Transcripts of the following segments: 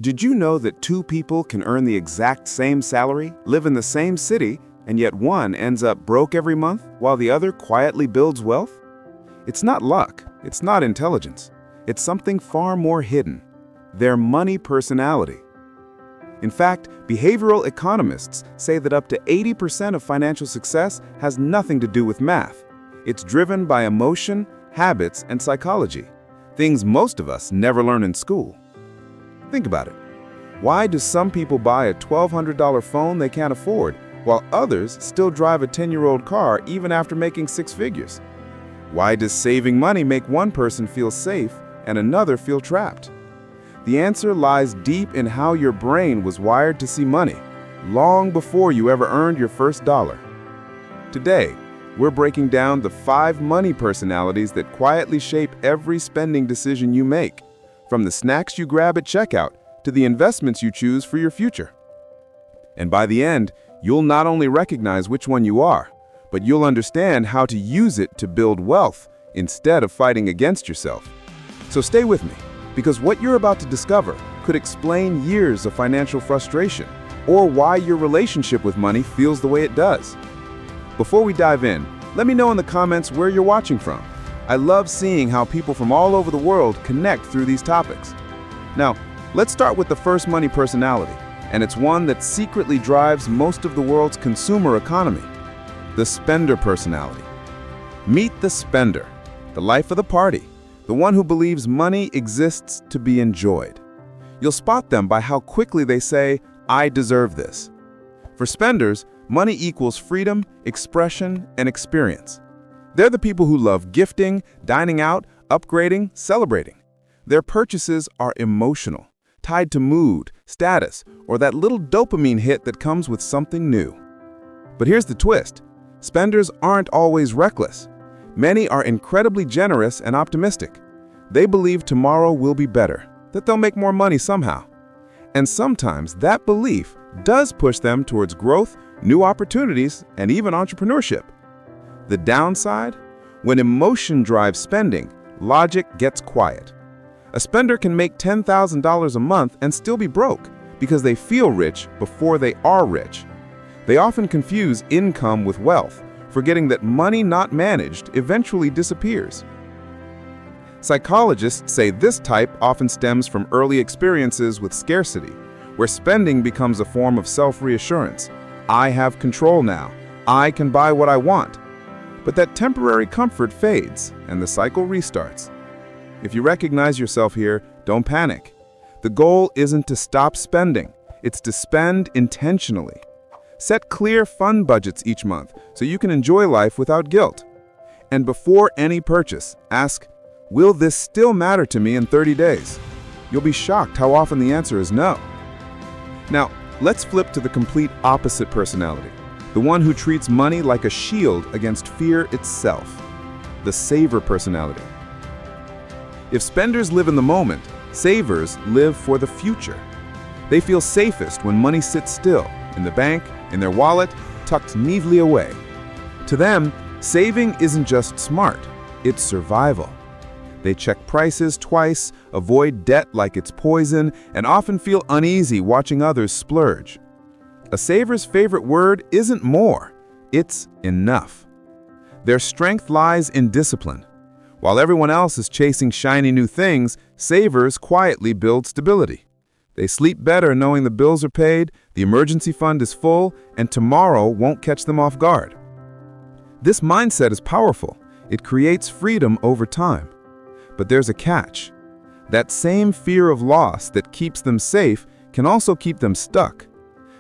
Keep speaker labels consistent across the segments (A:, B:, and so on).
A: Did you know that two people can earn the exact same salary, live in the same city, and yet one ends up broke every month while the other quietly builds wealth? It's not luck, it's not intelligence. It's something far more hidden: their money personality. In fact, behavioral economists say that up to 80% of financial success has nothing to do with math. It's driven by emotion, habits, and psychology, things most of us never learn in school. Think about it. Why do some people buy a $1,200 phone they can't afford, while others still drive a 10-year-old car even after making six figures? Why does saving money make one person feel safe and another feel trapped? The answer lies deep in how your brain was wired to see money, long before you ever earned your first dollar. Today, we're breaking down the 5 money personalities that quietly shape every spending decision you make, from the snacks you grab at checkout to the investments you choose for your future. And by the end, you'll not only recognize which one you are, but you'll understand how to use it to build wealth instead of fighting against yourself. So stay with me, because what you're about to discover could explain years of financial frustration, or why your relationship with money feels the way it does. Before we dive in, let me know in the comments where you're watching from. I love seeing how people from all over the world connect through these topics. Now, let's start with the first money personality, and it's one that secretly drives most of the world's consumer economy: the spender personality. Meet the spender, the life of the party, the one who believes money exists to be enjoyed. You'll spot them by how quickly they say, "I deserve this." For spenders, money equals freedom, expression, and experience. They're the people who love gifting, dining out, upgrading, celebrating. Their purchases are emotional, tied to mood, status, or that little dopamine hit that comes with something new. But here's the twist: spenders aren't always reckless. Many are incredibly generous and optimistic. They believe tomorrow will be better, that they'll make more money somehow. And sometimes that belief does push them towards growth, new opportunities, and even entrepreneurship. The downside? When emotion drives spending, logic gets quiet. A spender can make $10,000 a month and still be broke because they feel rich before they are rich. They often confuse income with wealth, forgetting that money not managed eventually disappears. Psychologists say this type often stems from early experiences with scarcity, where spending becomes a form of self-reassurance. I have control now. I can buy what I want. But that temporary comfort fades, and the cycle restarts. If you recognize yourself here, don't panic. The goal isn't to stop spending, it's to spend intentionally. Set clear fund budgets each month so you can enjoy life without guilt. And before any purchase, ask, will this still matter to me in 30 days? You'll be shocked how often the answer is no. Now, let's flip to the complete opposite personality, the one who treats money like a shield against fear itself, the saver personality. If spenders live in the moment, savers live for the future. They feel safest when money sits still, in the bank, in their wallet, tucked neatly away. To them, saving isn't just smart, it's survival. They check prices twice, avoid debt like it's poison, and often feel uneasy watching others splurge. A saver's favorite word isn't more, it's enough. Their strength lies in discipline. While everyone else is chasing shiny new things, savers quietly build stability. They sleep better knowing the bills are paid, the emergency fund is full, and tomorrow won't catch them off guard. This mindset is powerful. It creates freedom over time. But there's a catch. That same fear of loss that keeps them safe can also keep them stuck.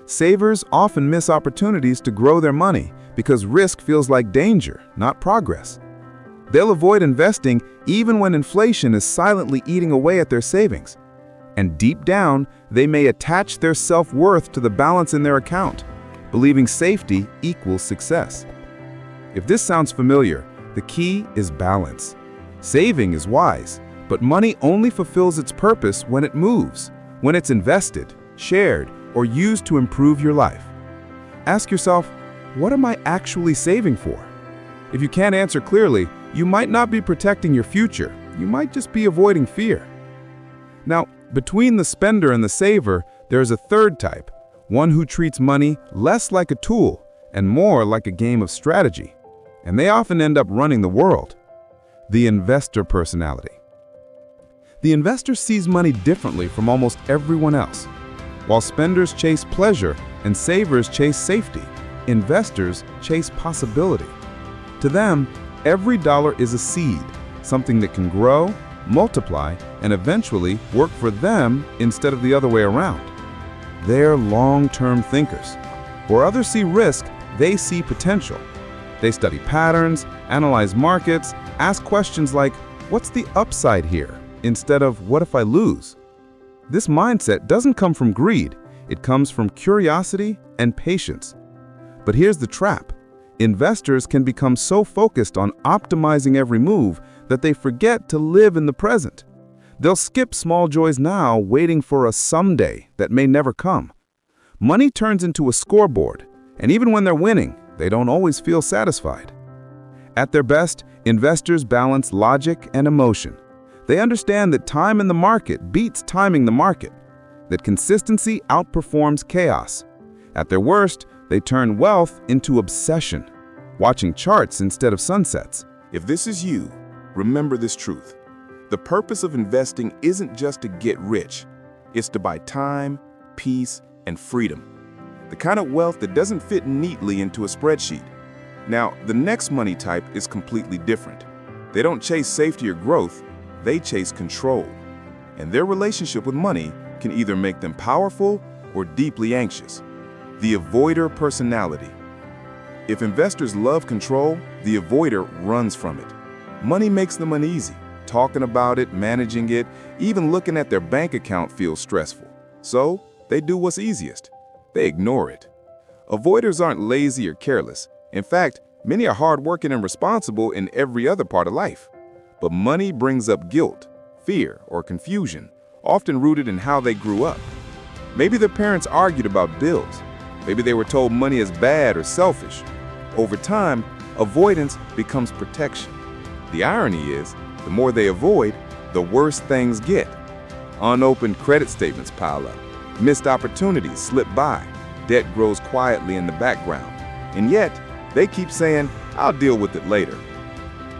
A: Savers often miss opportunities to grow their money because risk feels like danger, not progress. They'll avoid investing even when inflation is silently eating away at their savings. And deep down, they may attach their self-worth to the balance in their account, believing safety equals success. If this sounds familiar, the key is balance. Saving is wise, but money only fulfills its purpose when it moves, when it's invested, shared, or used to improve your life. Ask yourself, what am I actually saving for? If you can't answer clearly, you might not be protecting your future. You might just be avoiding fear. Now, Between the spender and the saver, there is a third type, one who treats money less like a tool and more like a game of strategy. And they often end up running the world. The investor personality. The investor sees money differently from almost everyone else. While spenders chase pleasure and savers chase safety, investors chase possibility. To them, every dollar is a seed, something that can grow, multiply, and eventually work for them instead of the other way around. They're long-term thinkers. Where others see risk, they see potential. They study patterns, analyze markets, ask questions like, what's the upside here? Instead of, what if I lose? This mindset doesn't come from greed. It comes from curiosity and patience. But here's the trap. Investors can become so focused on optimizing every move that they forget to live in the present. They'll skip small joys now, waiting for a someday that may never come. Money turns into a scoreboard, and even when they're winning, they don't always feel satisfied. At their best, investors balance logic and emotion. They understand that time in the market beats timing the market, that consistency outperforms chaos. At their worst, they turn wealth into obsession, watching charts instead of sunsets.
B: If this is you, remember this truth. The purpose of investing isn't just to get rich. It's to buy time, peace, and freedom. The kind of wealth that doesn't fit neatly into a spreadsheet. Now, the next money type is completely different. They don't chase safety or growth, they chase control. And their relationship with money can either make them powerful or deeply anxious. The avoider personality. If investors love control, the avoider runs from it. Money makes them uneasy. Talking about it, managing it, even looking at their bank account feels stressful. So, they do what's easiest. They ignore it. Avoiders aren't lazy or careless. In fact, many are hardworking and responsible in every other part of life. But money brings up guilt, fear, or confusion, often rooted in how they grew up. Maybe their parents argued about bills. Maybe they were told money is bad or selfish. Over time, avoidance becomes protection. The irony is, the more they avoid, the worse things get. Unopened credit statements pile up. Missed opportunities slip by. Debt grows quietly in the background. And yet, they keep saying, I'll deal with it later.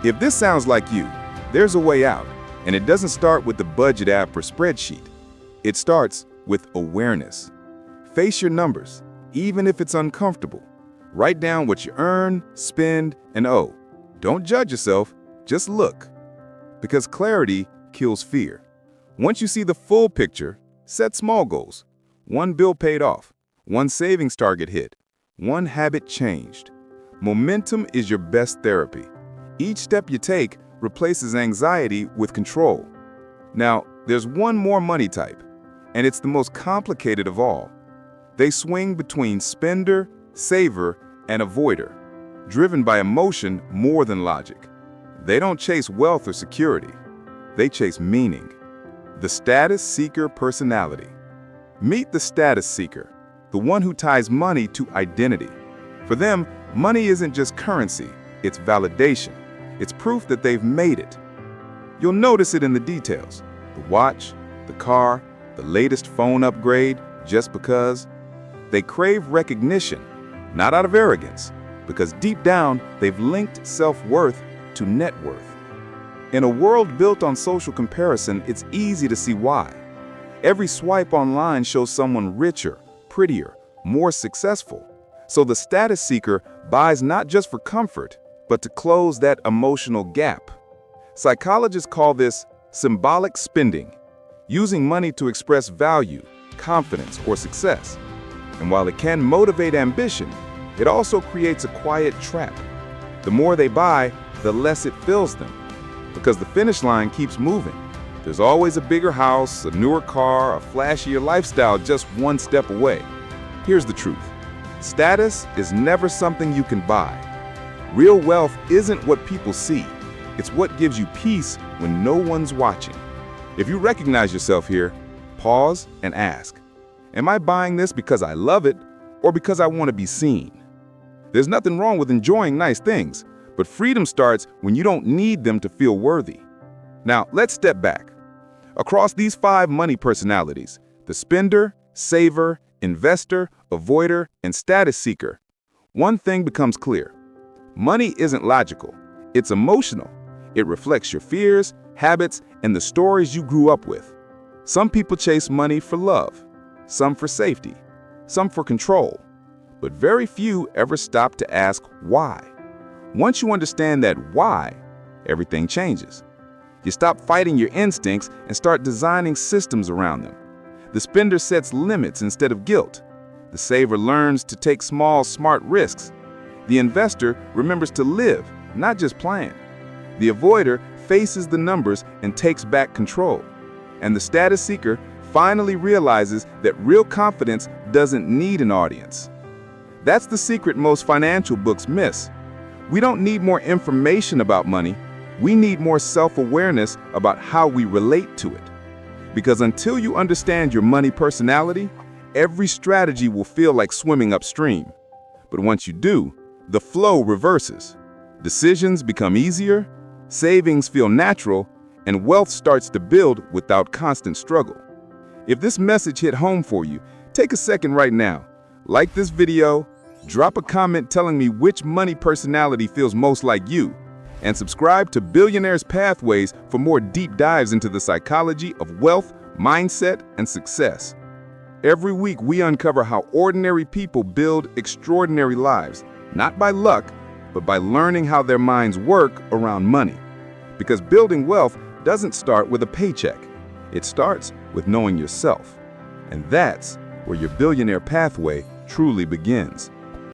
B: If this sounds like you, there's a way out. And it doesn't start with the budget app or spreadsheet. It starts with awareness. Face your numbers, even if it's uncomfortable. Write down what you earn, spend, and owe. Don't judge yourself, just look. Because clarity kills fear. Once you see the full picture, set small goals. One bill paid off, one savings target hit, one habit changed. Momentum is your best therapy. Each step you take replaces anxiety with control. Now, there's one more money type, and it's the most complicated of all. They swing between spender, saver, and avoider, driven by emotion more than logic. They don't chase wealth or security. They chase meaning. The status seeker personality. Meet the status seeker, the one who ties money to identity. For them, money isn't just currency, it's validation. It's proof that they've made it. You'll notice it in the details. The watch, the car, the latest phone upgrade, just because. They crave recognition, not out of arrogance, because deep down, they've linked self-worth to net worth. In a world built on social comparison, it's easy to see why. Every swipe online shows someone richer, prettier, more successful. So the status seeker buys not just for comfort, but to close that emotional gap. Psychologists call this symbolic spending, using money to express value, confidence, or success. And while it can motivate ambition, it also creates a quiet trap. The more they buy, the less it fills them, because the finish line keeps moving. There's always a bigger house, a newer car, a flashier lifestyle just one step away. Here's the truth. Status is never something you can buy. Real wealth isn't what people see. It's what gives you peace when no one's watching. If you recognize yourself here, pause and ask, am I buying this because I love it or because I want to be seen? There's nothing wrong with enjoying nice things, but freedom starts when you don't need them to feel worthy. Now, let's step back. Across these 5 money personalities, the spender, saver, investor, avoider, and status seeker, one thing becomes clear. Money isn't logical, it's emotional. It reflects your fears, habits, and the stories you grew up with. Some people chase money for love, some for safety, some for control, but very few ever stop to ask why. Once you understand that why, everything changes. You stop fighting your instincts and start designing systems around them. The spender sets limits instead of guilt. The saver learns to take small, smart risks. The investor remembers to live, not just plan. The avoider faces the numbers and takes back control. And the status seeker finally realizes that real confidence doesn't need an audience. That's the secret most financial books miss. We don't need more information about money. We need more self-awareness about how we relate to it. Because until you understand your money personality, every strategy will feel like swimming upstream. But once you do, the flow reverses. Decisions become easier, savings feel natural, and wealth starts to build without constant struggle. If this message hit home for you, take a second right now. Like this video, drop a comment telling me which money personality feels most like you, and subscribe to Billionaires Pathways for more deep dives into the psychology of wealth, mindset, and success. Every week, we uncover how ordinary people build extraordinary lives, not by luck, but by learning how their minds work around money. Because building wealth doesn't start with a paycheck. It starts with knowing yourself. And that's where your billionaire pathway truly begins.